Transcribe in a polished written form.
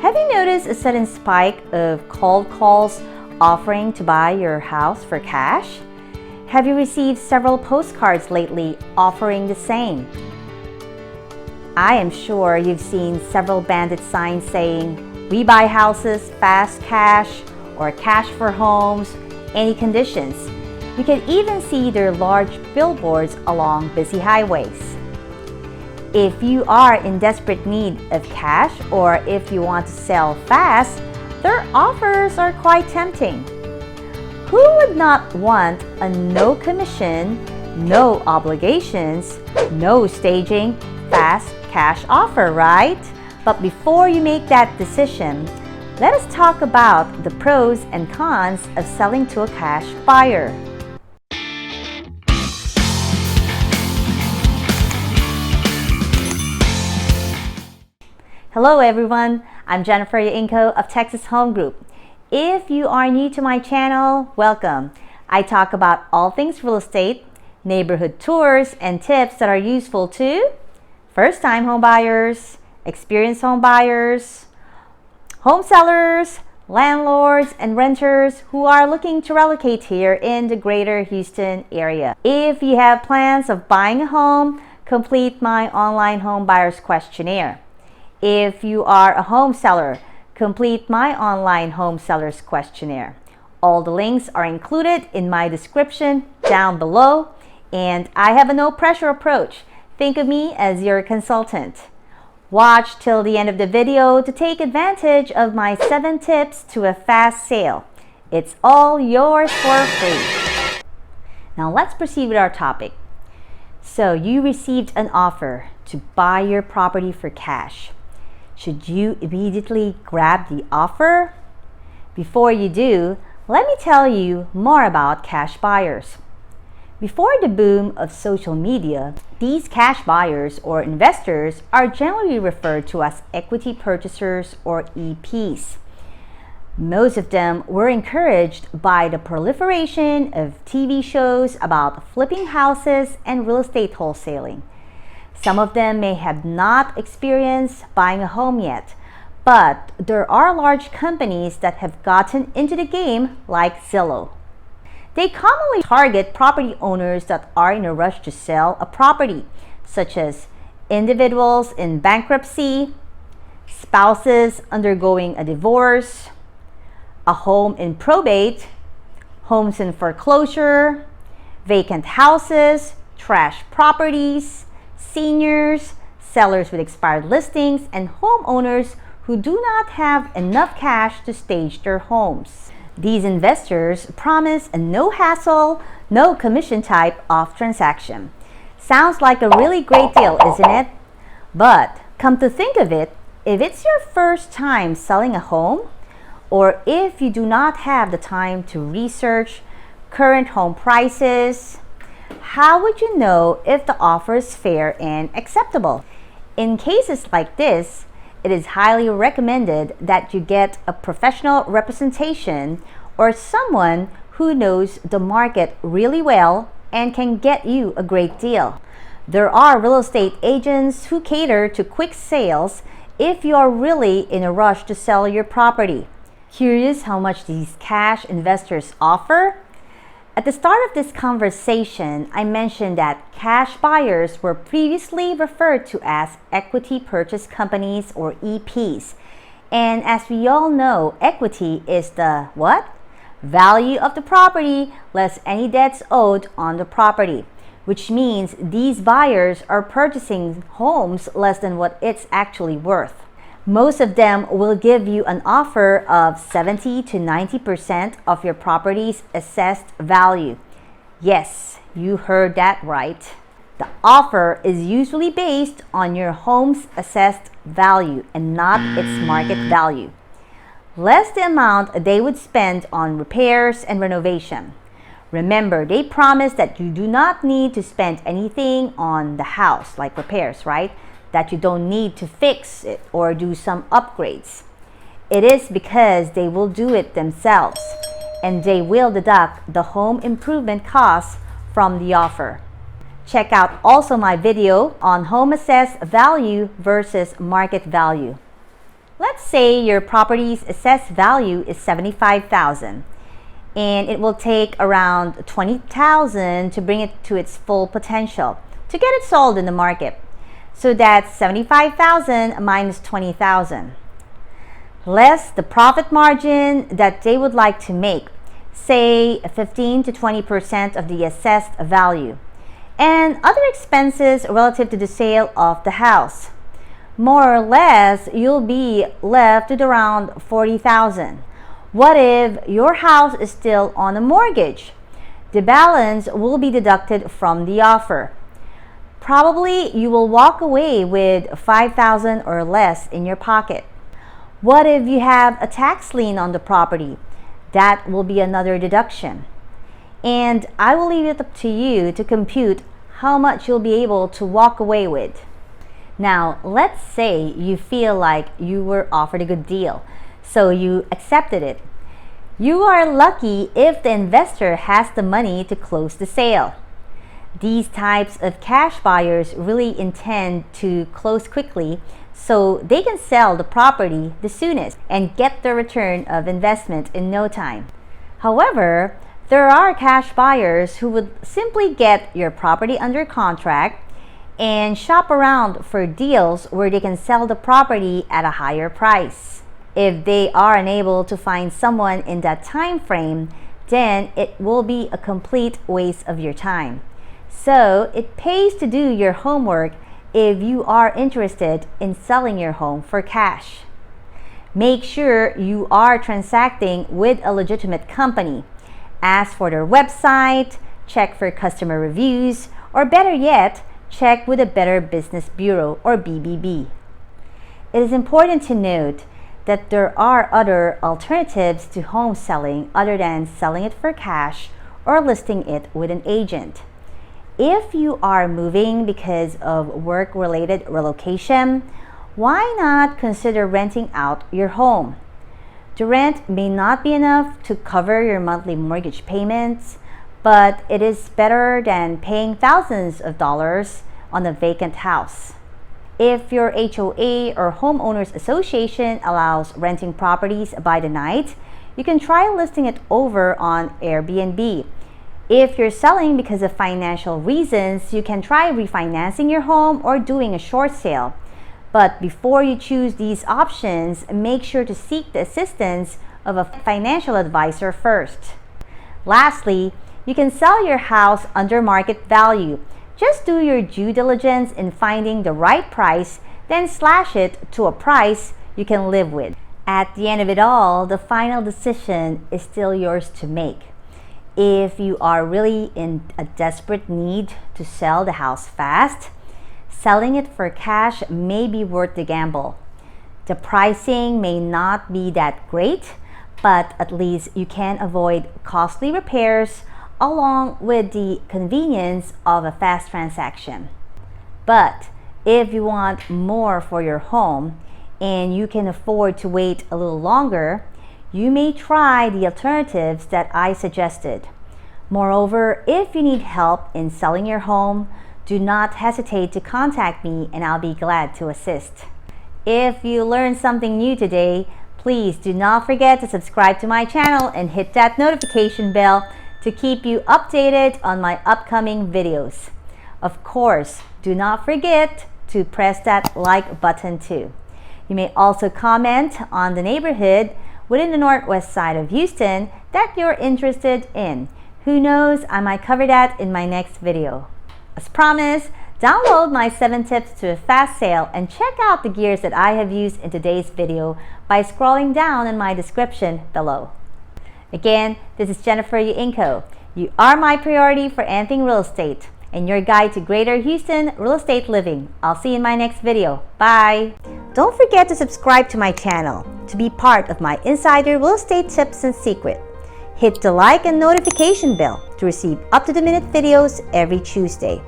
Have you noticed a sudden spike of cold calls offering to buy your house for cash? Have you received several postcards lately offering the same? I am sure you've seen several bandit signs saying, "We buy houses, fast cash," or "cash for homes, any conditions." You can even see their large billboards along busy highways. If you are in desperate need of cash or if you want to sell fast, their offers are quite tempting. Who would not want a no commission, no obligations, no staging, fast cash offer, right? But before you make that decision, let us talk about the pros and cons of selling to a cash buyer. Hello everyone, I'm Jennifer Yoingco of Texas Home Group. If you are new to my channel, welcome. I talk about all things real estate, neighborhood tours, and tips that are useful to first-time home buyers, experienced home buyers, home sellers, landlords, and renters who are looking to relocate here in the greater Houston area. If you have plans of buying a home, complete my online home buyers questionnaire. If you are a home seller, complete my online home sellers questionnaire. All the links are included in my description down below, and I have a no pressure approach. Think of me as your consultant. Watch till the end of the video to take advantage of my 7 tips to a fast sale. It's all yours for free. Now let's proceed with our topic. So you received an offer to buy your property for cash. Should you immediately grab the offer? Before you do, let me tell you more about cash buyers. Before the boom of social media, these cash buyers or investors are generally referred to as equity purchasers or EPs. Most of them were encouraged by the proliferation of TV shows about flipping houses and real estate wholesaling. Some of them may have not experienced buying a home yet, but there are large companies that have gotten into the game like Zillow. They commonly target property owners that are in a rush to sell a property, such as individuals in bankruptcy, spouses undergoing a divorce, a home in probate, homes in foreclosure, vacant houses, trash properties, seniors, sellers with expired listings, and homeowners who do not have enough cash to stage their homes. These investors promise a no-hassle, no-commission type of transaction. Sounds like a really great deal, isn't it? But come to think of it, if it's your first time selling a home, or if you do not have the time to research current home prices, how would you know if the offer is fair and acceptable? In cases like this, it is highly recommended that you get a professional representation or someone who knows the market really well and can get you a great deal. There are real estate agents who cater to quick sales if you are really in a rush to sell your property. Curious how much these cash investors offer? At the start of this conversation, I mentioned that cash buyers were previously referred to as equity purchase companies or EPs. And as we all know, equity is the what? Value of the property less any debts owed on the property, which means these buyers are purchasing homes less than what it's actually worth. Most of them will give you an offer of 70 to 90% of your property's assessed value. Yes, you heard that right. The offer is usually based on your home's assessed value and not its market value, less the amount they would spend on repairs and renovation. Remember, they promise that you do not need to spend anything on the house, like repairs, right? That you don't need to fix it or do some upgrades. It is because they will do it themselves, and they will deduct the home improvement costs from the offer. Check out also my video on home assessed value versus market value. Let's say your property's assessed value is $75,000 and it will take around $20,000 to bring it to its full potential to get it sold in the market. So that's $75,000 minus $20,000, less the profit margin that they would like to make, say 15 to 20% of the assessed value, and other expenses relative to the sale of the house. More or less, you'll be left with around $40,000. What if your house is still on a mortgage? The balance will be deducted from the offer. Probably you will walk away with $5,000 or less in your pocket. What if you have a tax lien on the property? That will be another deduction. And I will leave it up to you to compute how much you'll be able to walk away with. Now, let's say you feel like you were offered a good deal, so you accepted it. You are lucky if the investor has the money to close the sale. These types of cash buyers really intend to close quickly so they can sell the property the soonest and get the return of investment in no time. However, there are cash buyers who would simply get your property under contract and shop around for deals where they can sell the property at a higher price. If they are unable to find someone in that time frame, then it will be a complete waste of your time. So it pays to do your homework if you are interested in selling your home for cash. Make sure you are transacting with a legitimate company. Ask for their website, check for customer reviews, or better yet, check with a Better Business Bureau or BBB. It is important to note that there are other alternatives to home selling other than selling it for cash or listing it with an agent. If you are moving because of work-related relocation, why not consider renting out your home? The rent may not be enough to cover your monthly mortgage payments, but it is better than paying thousands of dollars on a vacant house. If your HOA or homeowners association allows renting properties by the night, you can try listing it over on Airbnb. If you're selling because of financial reasons, you can try refinancing your home or doing a short sale. But before you choose these options, make sure to seek the assistance of a financial advisor first. Lastly, you can sell your house under market value. Just do your due diligence in finding the right price, then slash it to a price you can live with. At the end of it all, the final decision is still yours to make. If you are really in a desperate need to sell the house fast, selling it for cash may be worth the gamble. The pricing may not be that great, but at least you can avoid costly repairs along with the convenience of a fast transaction. But if you want more for your home and you can afford to wait a little longer, you may try the alternatives that I suggested. Moreover, if you need help in selling your home, do not hesitate to contact me and I'll be glad to assist. If you learned something new today, please do not forget to subscribe to my channel and hit that notification bell to keep you updated on my upcoming videos. Of course, do not forget to press that like button too. You may also comment on the neighborhood within the northwest side of Houston that you're interested in. Who knows, I might cover that in my next video. As promised, download my 7 tips to a fast sale and check out the gears that I have used in today's video by scrolling down in my description below. Again, this is Jennifer Yoingco. You are my priority for anything real estate and your guide to greater Houston real estate living. I'll see you in my next video. Bye! Don't forget to subscribe to my channel to be part of my insider real estate tips and secret. Hit the like and notification bell to receive up-to-the-minute videos every Tuesday.